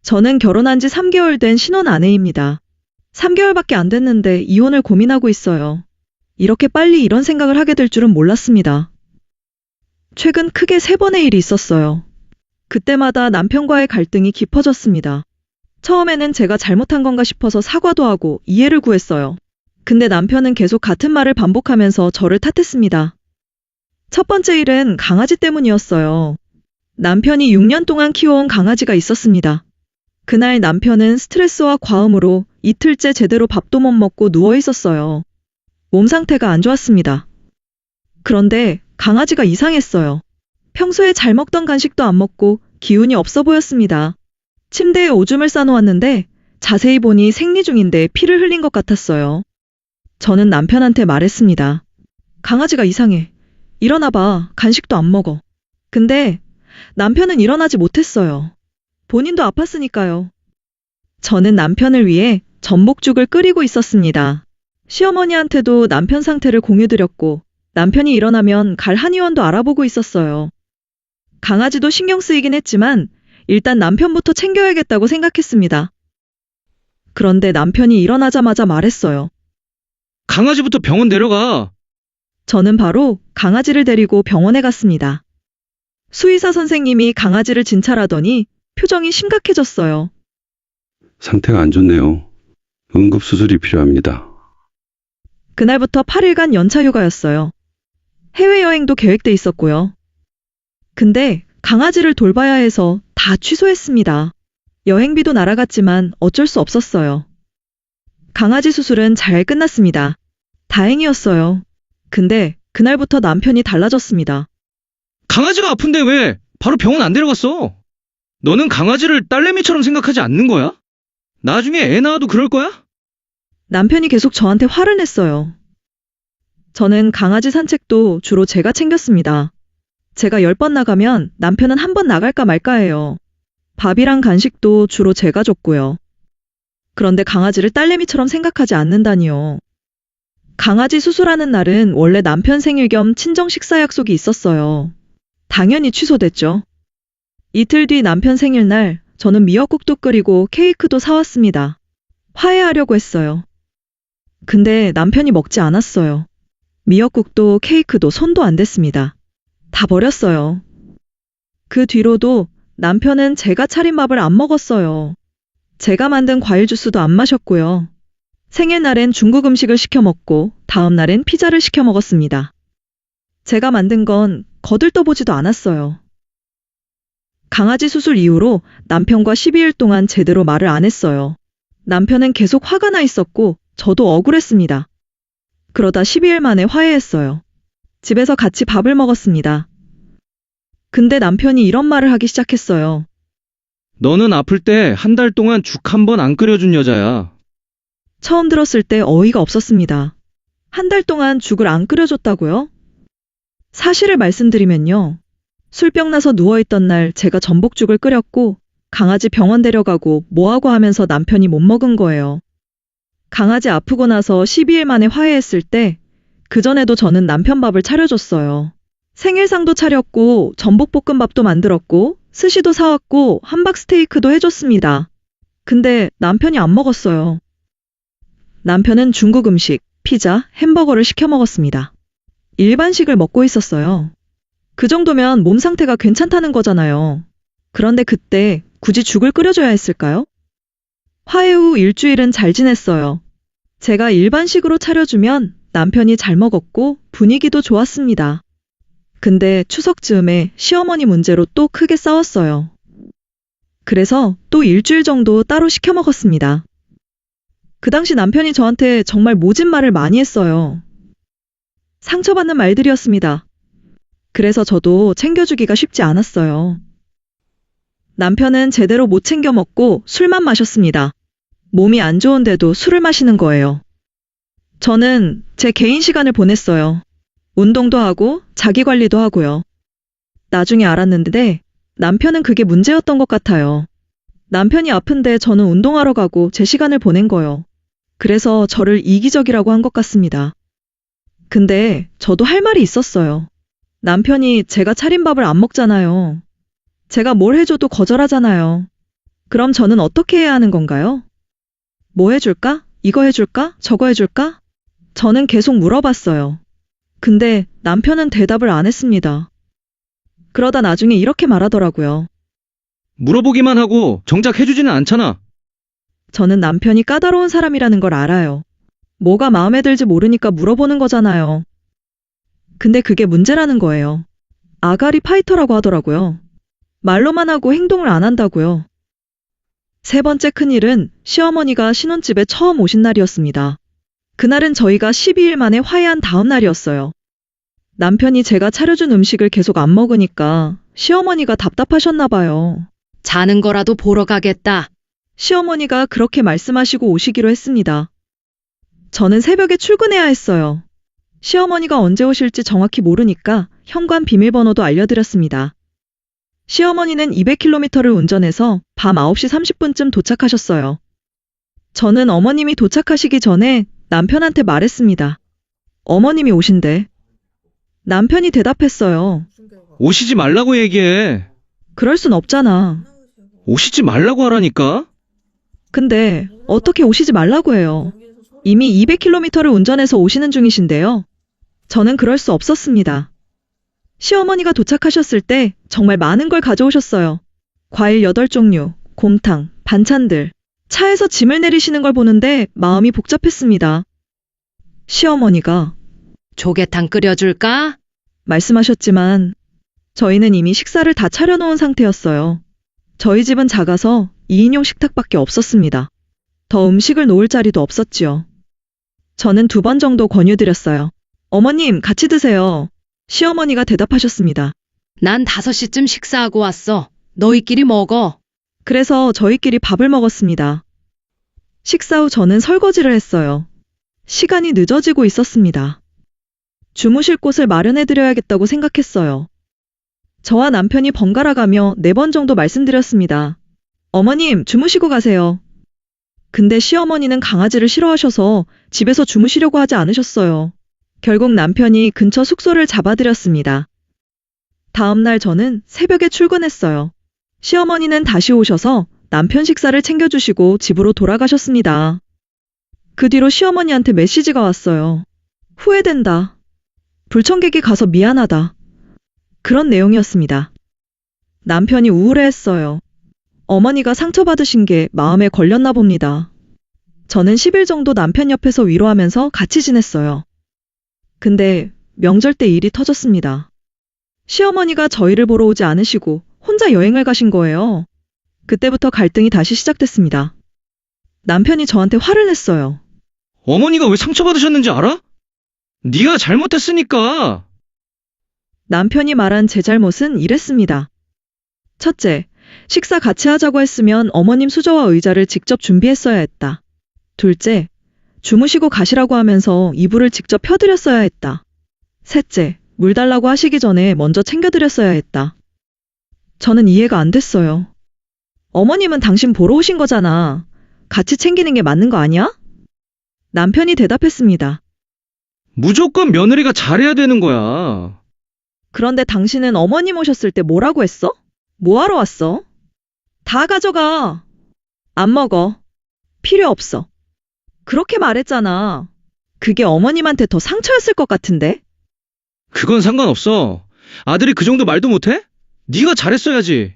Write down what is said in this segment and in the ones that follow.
저는 결혼한 지 3개월 된 신혼 아내입니다. 3개월밖에 안 됐는데 이혼을 고민하고 있어요. 이렇게 빨리 이런 생각을 하게 될 줄은 몰랐습니다. 최근 크게 3번의 일이 있었어요. 그때마다 남편과의 갈등이 깊어졌습니다. 처음에는 제가 잘못한 건가 싶어서 사과도 하고 이해를 구했어요. 근데 남편은 계속 같은 말을 반복하면서 저를 탓했습니다. 첫 번째 일은 강아지 때문이었어요. 남편이 6년 동안 키워온 강아지가 있었습니다. 그날 남편은 스트레스와 과음으로 이틀째 제대로 밥도 못 먹고 누워 있었어요. 몸 상태가 안 좋았습니다. 그런데 강아지가 이상했어요. 평소에 잘 먹던 간식도 안 먹고 기운이 없어 보였습니다. 침대에 오줌을 싸놓았는데 자세히 보니 생리 중인데 피를 흘린 것 같았어요. 저는 남편한테 말했습니다. 강아지가 이상해. 일어나봐. 간식도 안 먹어. 근데 남편은 일어나지 못했어요. 본인도 아팠으니까요. 저는 남편을 위해 전복죽을 끓이고 있었습니다. 시어머니한테도 남편 상태를 공유드렸고 남편이 일어나면 갈 한의원도 알아보고 있었어요. 강아지도 신경 쓰이긴 했지만 일단 남편부터 챙겨야겠다고 생각했습니다. 그런데 남편이 일어나자마자 말했어요. 강아지부터 병원 데려가. 저는 바로 강아지를 데리고 병원에 갔습니다. 수의사 선생님이 강아지를 진찰하더니 표정이 심각해졌어요. 상태가 안 좋네요. 응급수술이 필요합니다. 그날부터 8일간 연차 휴가였어요. 해외여행도 계획돼 있었고요. 근데 강아지를 돌봐야 해서 다 취소했습니다. 여행비도 날아갔지만 어쩔 수 없었어요. 강아지 수술은 잘 끝났습니다. 다행이었어요. 근데 그날부터 남편이 달라졌습니다. 강아지가 아픈데 왜 바로 병원 안 데려갔어? 너는 강아지를 딸내미처럼 생각하지 않는 거야? 나중에 애 낳아도 그럴 거야? 남편이 계속 저한테 화를 냈어요. 저는 강아지 산책도 주로 제가 챙겼습니다. 제가 10번 나가면 남편은 1번 나갈까 말까 해요. 밥이랑 간식도 주로 제가 줬고요. 그런데 강아지를 딸내미처럼 생각하지 않는다니요. 강아지 수술하는 날은 원래 남편 생일 겸 친정 식사 약속이 있었어요. 당연히 취소됐죠. 이틀 뒤 남편 생일날 저는 미역국도 끓이고 케이크도 사왔습니다. 화해하려고 했어요. 근데 남편이 먹지 않았어요. 미역국도 케이크도 손도 안 댔습니다. 다 버렸어요. 그 뒤로도 남편은 제가 차린 밥을 안 먹었어요. 제가 만든 과일 주스도 안 마셨고요. 생일날엔 중국 음식을 시켜 먹고 다음 날엔 피자를 시켜 먹었습니다. 제가 만든 건 거들떠보지도 않았어요. 강아지 수술 이후로 남편과 12일 동안 제대로 말을 안 했어요. 남편은 계속 화가 나 있었고 저도 억울했습니다. 그러다 12일 만에 화해했어요. 집에서 같이 밥을 먹었습니다. 근데 남편이 이런 말을 하기 시작했어요. 너는 아플 때 1달 동안 죽 1번 안 끓여준 여자야. 처음 들었을 때 어이가 없었습니다. 1달 동안 죽을 안 끓여줬다고요? 사실을 말씀드리면요. 술병 나서 누워있던 날 제가 전복죽을 끓였고 강아지 병원 데려가고 뭐하고 하면서 남편이 못 먹은 거예요. 강아지 아프고 나서 12일 만에 화해했을 때 그전에도 저는 남편 밥을 차려줬어요. 생일상도 차렸고 전복볶음밥도 만들었고 스시도 사왔고 함박스테이크도 해줬습니다. 근데 남편이 안 먹었어요. 남편은 중국 음식, 피자, 햄버거를 시켜 먹었습니다. 일반식을 먹고 있었어요. 그 정도면 몸 상태가 괜찮다는 거잖아요. 그런데 그때 굳이 죽을 끓여줘야 했을까요? 화해 후 일주일은 잘 지냈어요. 제가 일반식으로 차려주면 남편이 잘 먹었고 분위기도 좋았습니다. 근데 추석 즈음에 시어머니 문제로 또 크게 싸웠어요. 그래서 또 일주일 정도 따로 시켜 먹었습니다. 그 당시 남편이 저한테 정말 모진 말을 많이 했어요. 상처받는 말들이었습니다. 그래서 저도 챙겨주기가 쉽지 않았어요. 남편은 제대로 못 챙겨 먹고 술만 마셨습니다. 몸이 안 좋은데도 술을 마시는 거예요. 저는 제 개인 시간을 보냈어요. 운동도 하고 자기 관리도 하고요. 나중에 알았는데 남편은 그게 문제였던 것 같아요. 남편이 아픈데 저는 운동하러 가고 제 시간을 보낸 거요. 그래서 저를 이기적이라고 한 것 같습니다. 근데 저도 할 말이 있었어요. 남편이 제가 차린 밥을 안 먹잖아요. 제가 뭘 해줘도 거절하잖아요. 그럼 저는 어떻게 해야 하는 건가요? 뭐 해줄까? 이거 해줄까? 저거 해줄까? 저는 계속 물어봤어요. 근데 남편은 대답을 안 했습니다. 그러다 나중에 이렇게 말하더라고요. 물어보기만 하고 정작 해주지는 않잖아. 저는 남편이 까다로운 사람이라는 걸 알아요. 뭐가 마음에 들지 모르니까 물어보는 거잖아요. 근데 그게 문제라는 거예요. 아가리 파이터라고 하더라고요. 말로만 하고 행동을 안 한다고요. 세 번째 큰일은 시어머니가 신혼집에 처음 오신 날이었습니다. 그날은 저희가 12일 만에 화해한 다음 날이었어요. 남편이 제가 차려준 음식을 계속 안 먹으니까 시어머니가 답답하셨나 봐요. 자는 거라도 보러 가겠다. 시어머니가 그렇게 말씀하시고 오시기로 했습니다. 저는 새벽에 출근해야 했어요. 시어머니가 언제 오실지 정확히 모르니까 현관 비밀번호도 알려드렸습니다. 시어머니는 200km를 운전해서 밤 9시 30분쯤 도착하셨어요. 저는 어머님이 도착하시기 전에 남편한테 말했습니다. 어머님이 오신대. 남편이 대답했어요. 오시지 말라고 얘기해. 그럴 순 없잖아. 오시지 말라고 하라니까. 근데 어떻게 오시지 말라고 해요. 이미 200km를 운전해서 오시는 중이신데요. 저는 그럴 수 없었습니다. 시어머니가 도착하셨을 때 정말 많은 걸 가져오셨어요. 과일 8종류, 곰탕, 반찬들. 차에서 짐을 내리시는 걸 보는데 마음이 복잡했습니다. 시어머니가 조개탕 끓여줄까? 말씀하셨지만 저희는 이미 식사를 다 차려놓은 상태였어요. 저희 집은 작아서 2인용 식탁밖에 없었습니다. 더 음식을 놓을 자리도 없었지요. 저는 2번 정도 권유드렸어요. 어머님, 같이 드세요. 시어머니가 대답하셨습니다. 난 5시쯤 식사하고 왔어. 너희끼리 먹어. 그래서 저희끼리 밥을 먹었습니다. 식사 후 저는 설거지를 했어요. 시간이 늦어지고 있었습니다. 주무실 곳을 마련해드려야겠다고 생각했어요. 저와 남편이 번갈아 가며 4번 정도 말씀드렸습니다. 어머님, 주무시고 가세요. 근데 시어머니는 강아지를 싫어하셔서 집에서 주무시려고 하지 않으셨어요. 결국 남편이 근처 숙소를 잡아드렸습니다. 다음날 저는 새벽에 출근했어요. 시어머니는 다시 오셔서 남편 식사를 챙겨주시고 집으로 돌아가셨습니다. 그 뒤로 시어머니한테 메시지가 왔어요. 후회된다. 불청객이 가서 미안하다. 그런 내용이었습니다. 남편이 우울해했어요. 어머니가 상처받으신 게 마음에 걸렸나 봅니다. 저는 10일 정도 남편 옆에서 위로하면서 같이 지냈어요. 근데 명절 때 일이 터졌습니다. 시어머니가 저희를 보러 오지 않으시고 혼자 여행을 가신 거예요. 그때부터 갈등이 다시 시작됐습니다. 남편이 저한테 화를 냈어요. 어머니가 왜 상처받으셨는지 알아? 네가 잘못했으니까. 남편이 말한 제 잘못은 이랬습니다. 첫째, 식사 같이 하자고 했으면 어머님 수저와 의자를 직접 준비했어야 했다. 둘째, 주무시고 가시라고 하면서 이불을 직접 펴드렸어야 했다. 셋째, 물 달라고 하시기 전에 먼저 챙겨드렸어야 했다. 저는 이해가 안 됐어요. 어머님은 당신 보러 오신 거잖아. 같이 챙기는 게 맞는 거 아니야? 남편이 대답했습니다. 무조건 며느리가 잘해야 되는 거야. 그런데 당신은 어머님 오셨을 때 뭐라고 했어? 뭐 하러 왔어? 다 가져가. 안 먹어. 필요 없어. 그렇게 말했잖아. 그게 어머님한테 더 상처였을 것 같은데? 그건 상관없어. 아들이 그 정도 말도 못해? 네가 잘했어야지.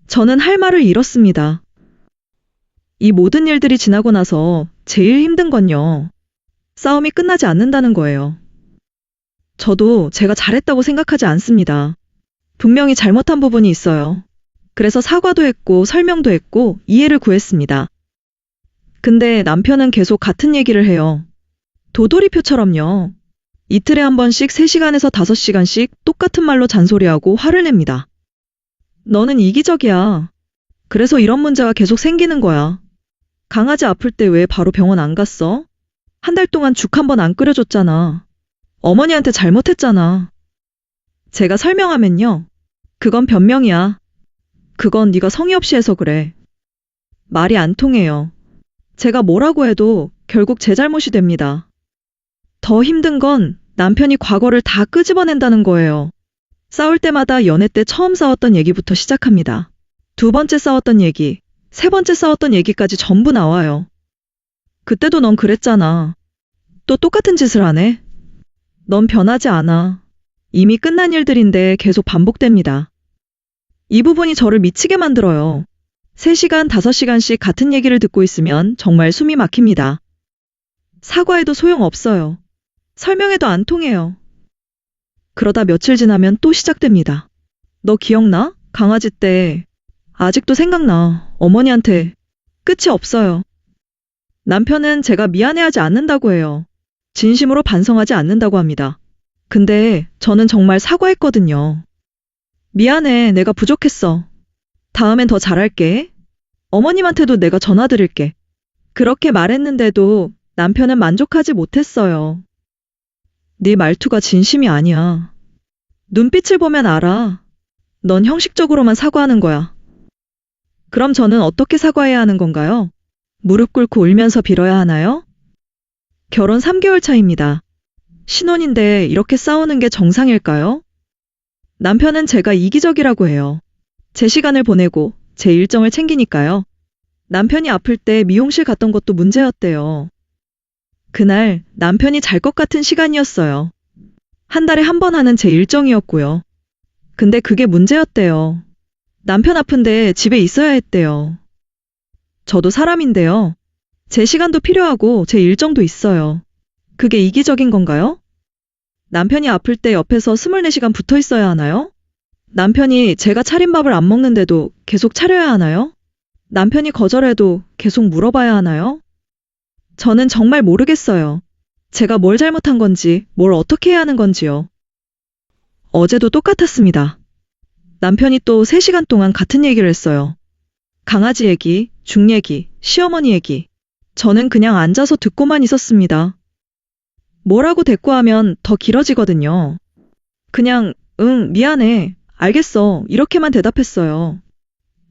저는 할 말을 잃었습니다. 이 모든 일들이 지나고 나서 제일 힘든 건요. 싸움이 끝나지 않는다는 거예요. 저도 제가 잘했다고 생각하지 않습니다. 분명히 잘못한 부분이 있어요. 그래서 사과도 했고 설명도 했고 이해를 구했습니다. 근데 남편은 계속 같은 얘기를 해요. 도돌이표처럼요. 이틀에 한 번씩 3시간에서 5시간씩 똑같은 말로 잔소리하고 화를 냅니다. 너는 이기적이야. 그래서 이런 문제가 계속 생기는 거야. 강아지 아플 때 왜 바로 병원 안 갔어? 1달 동안 죽 한 번 안 끓여줬잖아. 어머니한테 잘못했잖아. 제가 설명하면요. 그건 변명이야. 그건 네가 성의 없이 해서 그래. 말이 안 통해요. 제가 뭐라고 해도 결국 제 잘못이 됩니다. 더 힘든 건 남편이 과거를 다 끄집어낸다는 거예요. 싸울 때마다 연애 때 처음 싸웠던 얘기부터 시작합니다. 2번째 싸웠던 얘기, 세 번째 싸웠던 얘기까지 전부 나와요. 그때도 넌 그랬잖아. 또 똑같은 짓을 하네. 넌 변하지 않아. 이미 끝난 일들인데 계속 반복됩니다. 이 부분이 저를 미치게 만들어요. 3시간, 5시간씩 같은 얘기를 듣고 있으면 정말 숨이 막힙니다. 사과해도 소용없어요. 설명해도 안 통해요. 그러다 며칠 지나면 또 시작됩니다. 너 기억나? 강아지 때. 아직도 생각나. 어머니한테. 끝이 없어요. 남편은 제가 미안해하지 않는다고 해요. 진심으로 반성하지 않는다고 합니다. 근데 저는 정말 사과했거든요. 미안해, 내가 부족했어. 다음엔 더 잘할게. 어머님한테도 내가 전화드릴게. 그렇게 말했는데도 남편은 만족하지 못했어요. 네 말투가 진심이 아니야. 눈빛을 보면 알아. 넌 형식적으로만 사과하는 거야. 그럼 저는 어떻게 사과해야 하는 건가요? 무릎 꿇고 울면서 빌어야 하나요? 결혼 3개월 차입니다. 신혼인데 이렇게 싸우는 게 정상일까요? 남편은 제가 이기적이라고 해요. 제 시간을 보내고 제 일정을 챙기니까요. 남편이 아플 때 미용실 갔던 것도 문제였대요. 그날 남편이 잘 것 같은 시간이었어요. 한 달에 한 번 하는 제 일정이었고요. 근데 그게 문제였대요. 남편 아픈데 집에 있어야 했대요. 저도 사람인데요. 제 시간도 필요하고 제 일정도 있어요. 그게 이기적인 건가요? 남편이 아플 때 옆에서 24시간 붙어 있어야 하나요? 남편이 제가 차린 밥을 안 먹는데도 계속 차려야 하나요? 남편이 거절해도 계속 물어봐야 하나요? 저는 정말 모르겠어요. 제가 뭘 잘못한 건지, 뭘 어떻게 해야 하는 건지요. 어제도 똑같았습니다. 남편이 또 3시간 동안 같은 얘기를 했어요. 강아지 얘기, 죽 얘기, 시어머니 얘기. 저는 그냥 앉아서 듣고만 있었습니다. 뭐라고 대꾸하면 더 길어지거든요. 그냥, 응, 미안해, 알겠어, 이렇게만 대답했어요.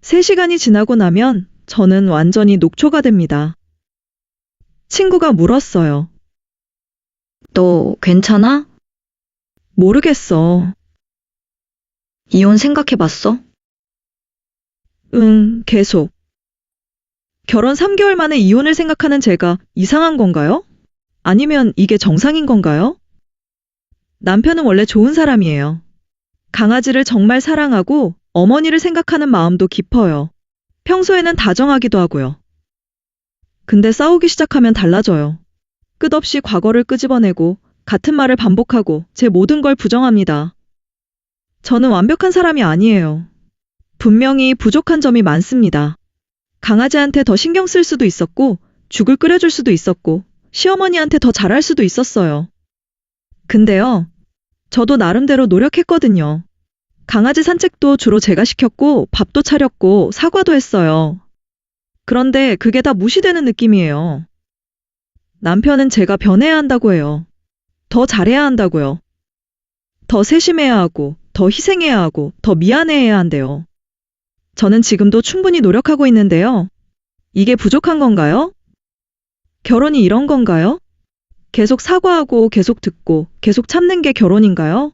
3시간이 지나고 나면 저는 완전히 녹초가 됩니다. 친구가 물었어요. 너 괜찮아? 모르겠어. 이혼 생각해봤어? 응, 계속. 결혼 3개월 만에 이혼을 생각하는 제가 이상한 건가요? 아니면 이게 정상인 건가요? 남편은 원래 좋은 사람이에요. 강아지를 정말 사랑하고 어머니를 생각하는 마음도 깊어요. 평소에는 다정하기도 하고요. 근데 싸우기 시작하면 달라져요. 끝없이 과거를 끄집어내고 같은 말을 반복하고 제 모든 걸 부정합니다. 저는 완벽한 사람이 아니에요. 분명히 부족한 점이 많습니다. 강아지한테 더 신경 쓸 수도 있었고, 죽을 끓여줄 수도 있었고, 시어머니한테 더 잘할 수도 있었어요. 근데요, 저도 나름대로 노력했거든요. 강아지 산책도 주로 제가 시켰고, 밥도 차렸고, 사과도 했어요. 그런데 그게 다 무시되는 느낌이에요. 남편은 제가 변해야 한다고 해요. 더 잘해야 한다고요. 더 세심해야 하고, 더 희생해야 하고, 더 미안해해야 한대요. 저는 지금도 충분히 노력하고 있는데요. 이게 부족한 건가요? 결혼이 이런 건가요? 계속 사과하고, 계속 듣고, 계속 참는 게 결혼인가요?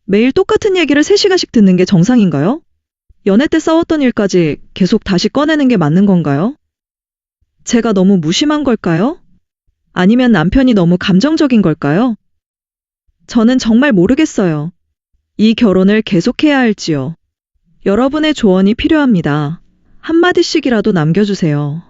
매일 똑같은 얘기를 3시간씩 듣는 게 정상인가요? 연애 때 싸웠던 일까지 계속 다시 꺼내는 게 맞는 건가요? 제가 너무 무심한 걸까요? 아니면 남편이 너무 감정적인 걸까요? 저는 정말 모르겠어요. 이 결혼을 계속해야 할지요. 여러분의 조언이 필요합니다. 한마디씩이라도 남겨주세요.